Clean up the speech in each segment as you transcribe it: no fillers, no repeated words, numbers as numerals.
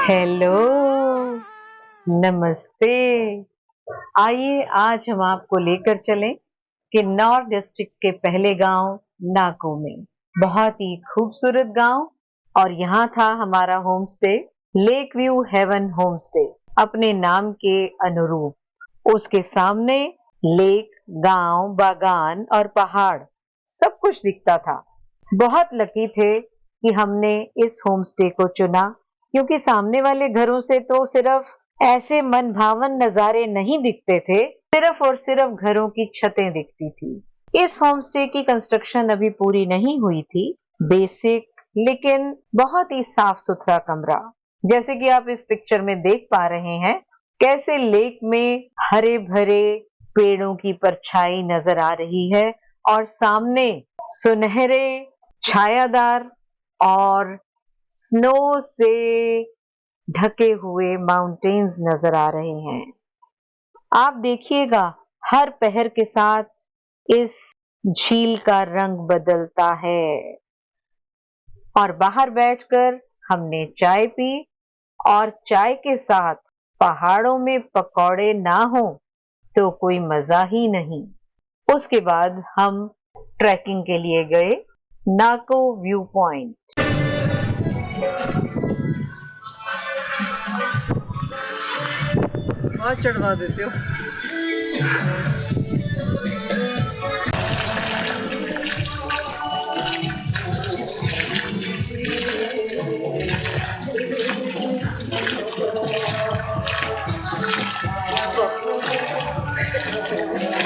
Hello, नमस्ते। आइए आज हम आपको लेकर चलें किन्नौर डिस्ट्रिक्ट के पहले गांव नाको में। बहुत ही खूबसूरत गांव और यहाँ था हमारा home stay, lake view haven home stay, अपने नाम के अनुरूप। उसके सामने लेक, गांव, बागान और पहाड़ सब कुछ दिखता था। बहुत लकी थे कि हमने इस होम स्टे को चुना, क्योंकि सामने वाले घरों से तो सिर्फ ऐसे मन भावन नजारे नहीं दिखते थे, सिर्फ और सिर्फ घरों की छतें दिखती थी। इस होम स्टे की कंस्ट्रक्शन अभी पूरी नहीं हुई थी, बेसिक लेकिन बहुत ही साफ सुथरा कमरा। जैसे कि आप इस पिक्चर में देख पा रहे हैं, कैसे लेक में हरे भरे पेड़ों की परछाई नजर आ रही है और सामने सुनहरे छायादार और स्नो से ढके हुए माउंटेन्स नजर आ रहे हैं। आप देखिएगा, हर पहर के साथ इस झील का रंग बदलता है। और बाहर बैठकर हमने चाय पी और चाय के साथ पहाड़ों में पकौड़े ना हो तो कोई मजा ही नहीं। उसके बाद हम ट्रैकिंग के लिए गए नाको व्यू पॉइंट। बहुत चढ़वा देते हो।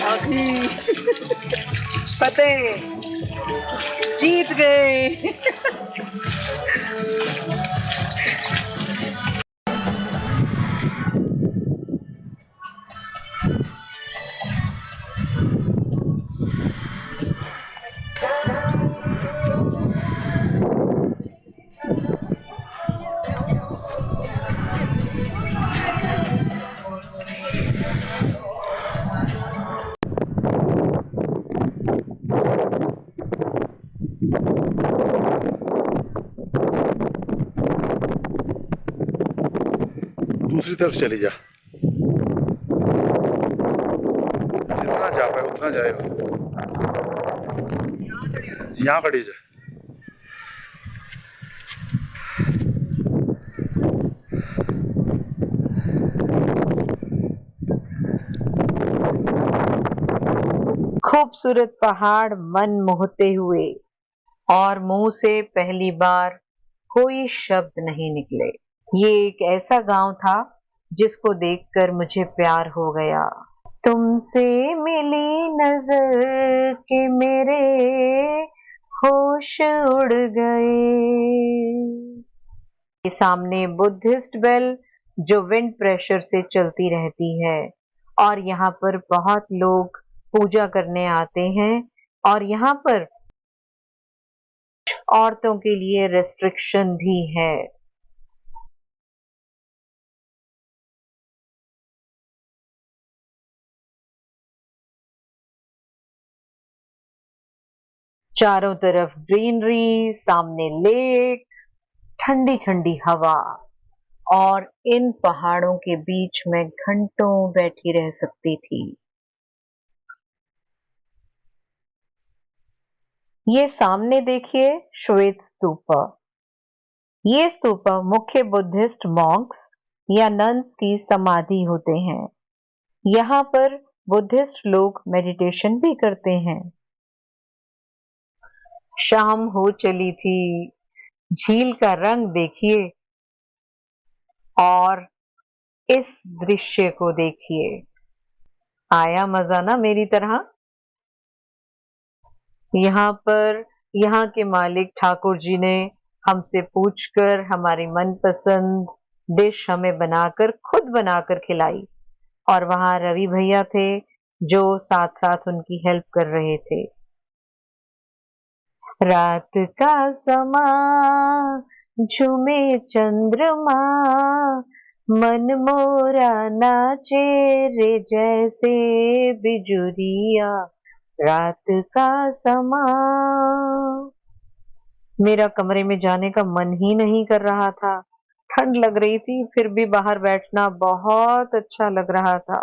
आखिरी फतेह, जीत गए। दूसरी तरफ चली जा, जितना जा पाए उतना जाएगा। यहाँ खड़ी जा। खूबसूरत पहाड़ मन मोहते हुए और मुंह से पहली बार कोई शब्द नहीं निकले। ये एक ऐसा गांव था जिसको देखकर मुझे प्यार हो गया। तुमसे मिली नजर के मेरे होश उड़ गए। सामने बुद्धिस्ट बेल जो विंड प्रेशर से चलती रहती है, और यहाँ पर बहुत लोग पूजा करने आते हैं। और यहाँ पर औरतों के लिए रेस्ट्रिक्शन भी है। चारों तरफ ग्रीनरी, सामने लेक, ठंडी ठंडी हवा, और इन पहाड़ों के बीच में घंटों बैठी रह सकती थी। ये सामने देखिए श्वेत स्तूपा। ये स्तूपा मुख्य बुद्धिस्ट मॉन्क्स या नन्स की समाधि होते हैं। यहाँ पर बुद्धिस्ट लोग मेडिटेशन भी करते हैं। शाम हो चली थी, झील का रंग देखिए और इस दृश्य को देखिए। आया मजा ना मेरी तरह? यहाँ पर यहाँ के मालिक ठाकुर जी ने हमसे पूछकर हमारी मनपसंद डिश हमें खुद बनाकर खिलाई। और वहां रवि भैया थे जो साथ साथ उनकी हेल्प कर रहे थे। रात का समा झूमे चंद्रमा, मन मोरा नाचे रे जैसे बिजुरिया। रात का समा। मेरा कमरे में जाने का मन ही नहीं कर रहा था। ठंड लग रही थी, फिर भी बाहर बैठना बहुत अच्छा लग रहा था।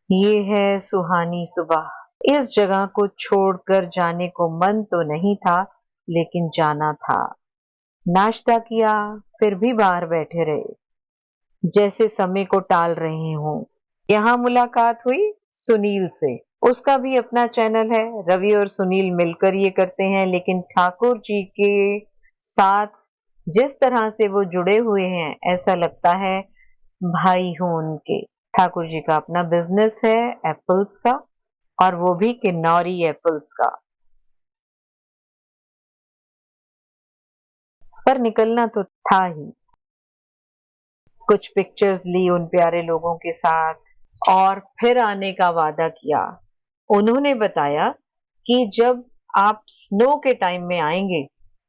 ये है सुहानी सुबह। इस जगह को छोड़कर जाने को मन तो नहीं था, लेकिन जाना था। नाश्ता किया, फिर भी बाहर बैठे रहे, जैसे समय को टाल रहे हों। यहाँ मुलाकात हुई सुनील से। उसका भी अपना चैनल है, रवि और सुनील मिलकर ये करते हैं, लेकिन ठाकुर जी के साथ जिस तरह से वो जुड़े हुए हैं, ऐसा लगता है भाई हों उनके। ठाकुर जी का अपना बिजनेस है एप्पल्स का, और वो भी किन्नौरी एप्पल्स का। पर निकलना तो था ही। कुछ पिक्चर्स ली उन प्यारे लोगों के साथ और फिर आने का वादा किया। उन्होंने बताया कि जब आप स्नो के टाइम में आएंगे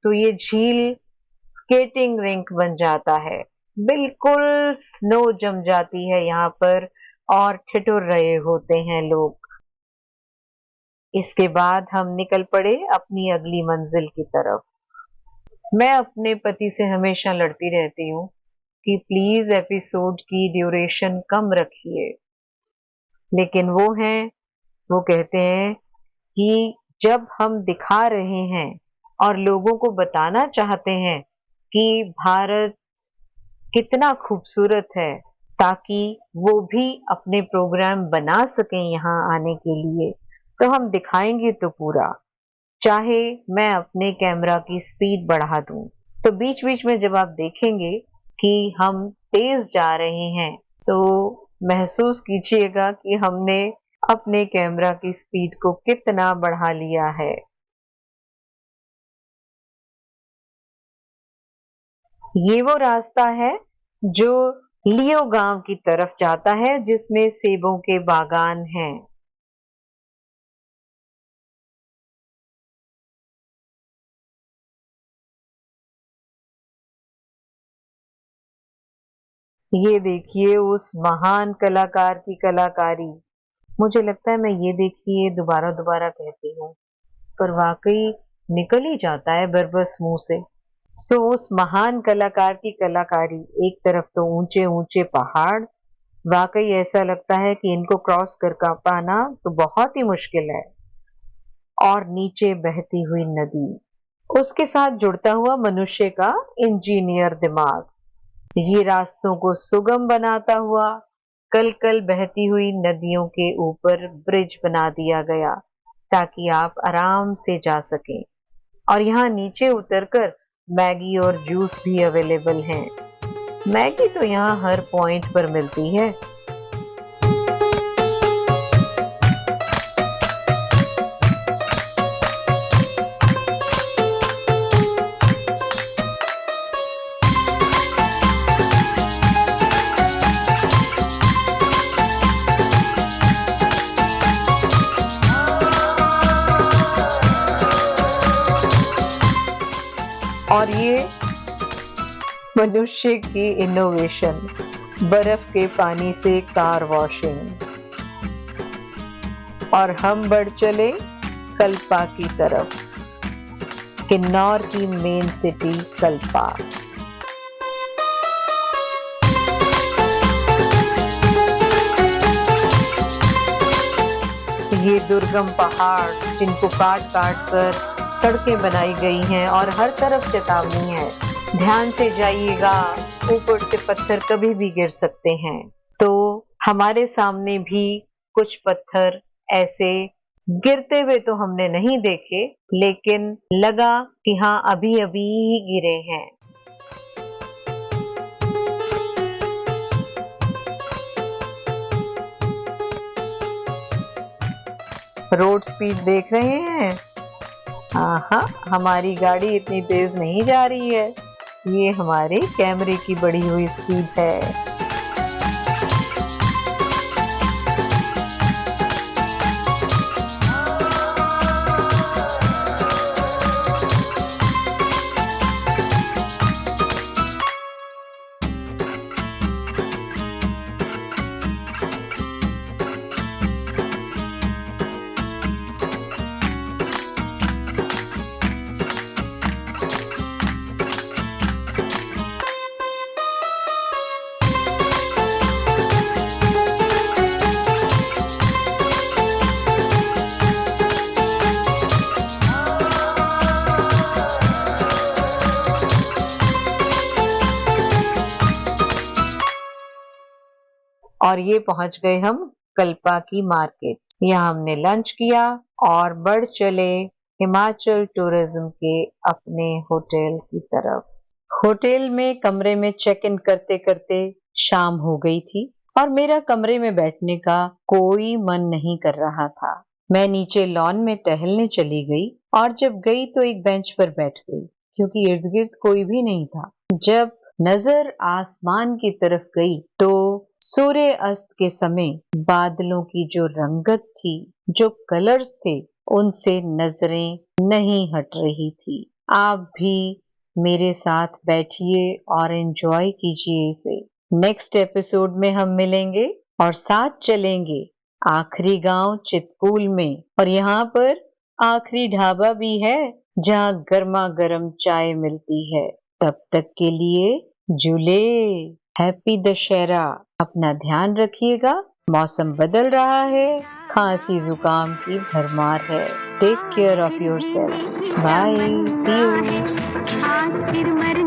तो ये झील स्केटिंग रिंक बन जाता है। बिल्कुल स्नो जम जाती है यहाँ पर और ठिठुर रहे होते हैं लोग। इसके बाद हम निकल पड़े अपनी अगली मंजिल की तरफ। मैं अपने पति से हमेशा लड़ती रहती हूँ कि प्लीज एपिसोड की ड्यूरेशन कम रखिए, लेकिन वो कहते हैं कि जब हम दिखा रहे हैं और लोगों को बताना चाहते हैं कि भारत कितना खूबसूरत है, ताकि वो भी अपने प्रोग्राम बना सकें यहाँ आने के लिए, तो हम दिखाएंगे तो पूरा, चाहे मैं अपने कैमरा की स्पीड बढ़ा दूं। तो बीच बीच में जब आप देखेंगे कि हम तेज जा रहे हैं, तो महसूस कीजिएगा कि हमने अपने कैमरा की स्पीड को कितना बढ़ा लिया है। ये वो रास्ता है जो लियो गांव की तरफ जाता है, जिसमें सेबों के बागान हैं। ये देखिए उस महान कलाकार की कलाकारी। मुझे लगता है मैं ये देखिए दोबारा दोबारा कहती हूँ, पर वाकई निकल ही जाता है बरबस मुंह से। सो उस महान कलाकार की कलाकारी, एक तरफ तो ऊंचे ऊंचे पहाड़, वाकई ऐसा लगता है कि इनको क्रॉस कर पाना तो बहुत ही मुश्किल है, और नीचे बहती हुई नदी, उसके साथ जुड़ता हुआ मनुष्य का इंजीनियर दिमाग, ये रास्तों को सुगम बनाता हुआ कल कल बहती हुई नदियों के ऊपर ब्रिज बना दिया गया, ताकि आप आराम से जा सकें। और यहाँ नीचे उतरकर मैगी और जूस भी अवेलेबल हैं। मैगी तो यहाँ हर पॉइंट पर मिलती है। और ये मनुष्य की इनोवेशन, बर्फ के पानी से कार वॉशिंग। और हम बढ़ चले कल्पा की तरफ, किन्नौर की मेन सिटी कल्पा। ये दुर्गम पहाड़ जिनको काट काट कर सड़कें बनाई गई हैं, और हर तरफ चेतावनी है, ध्यान से जाइएगा, ऊपर से पत्थर कभी भी गिर सकते हैं। तो हमारे सामने भी कुछ पत्थर ऐसे गिरते हुए तो हमने नहीं देखे, लेकिन लगा कि हाँ अभी अभी ही गिरे हैं। रोड स्पीड देख रहे हैं? हाँ, हमारी गाड़ी इतनी तेज नहीं जा रही है, ये हमारे कैमरे की बढ़ी हुई स्पीड है। और ये पहुंच गए हम कल्पा की मार्केट। यहाँ हमने लंच किया और बढ़ चले हिमाचल टूरिज्म के अपने होटल की तरफ। होटल में कमरे में चेक इन करते करते शाम हो गई थी और मेरा कमरे में बैठने का कोई मन नहीं कर रहा था। मैं नीचे लॉन में टहलने चली गई और जब गई तो एक बेंच पर बैठ गई क्योंकि इर्द गिर्द कोई भी नहीं था। जब नजर आसमान की तरफ गई तो सूर्य अस्त के समय बादलों की जो रंगत थी, जो कलर्स थे, उनसे नजरें नहीं हट रही थी। आप भी मेरे साथ बैठिए और एंजॉय कीजिए इसे। नेक्स्ट एपिसोड में हम मिलेंगे और साथ चलेंगे आखिरी गांव चितकूल में, और यहाँ पर आखिरी ढाबा भी है जहाँ गर्मा गर्म चाय मिलती है। तब तक के लिए जुले। हैप्पी दशहरा। अपना ध्यान रखिएगा, मौसम बदल रहा है, खांसी जुकाम की भरमार है। Take care of yourself. Bye, see you.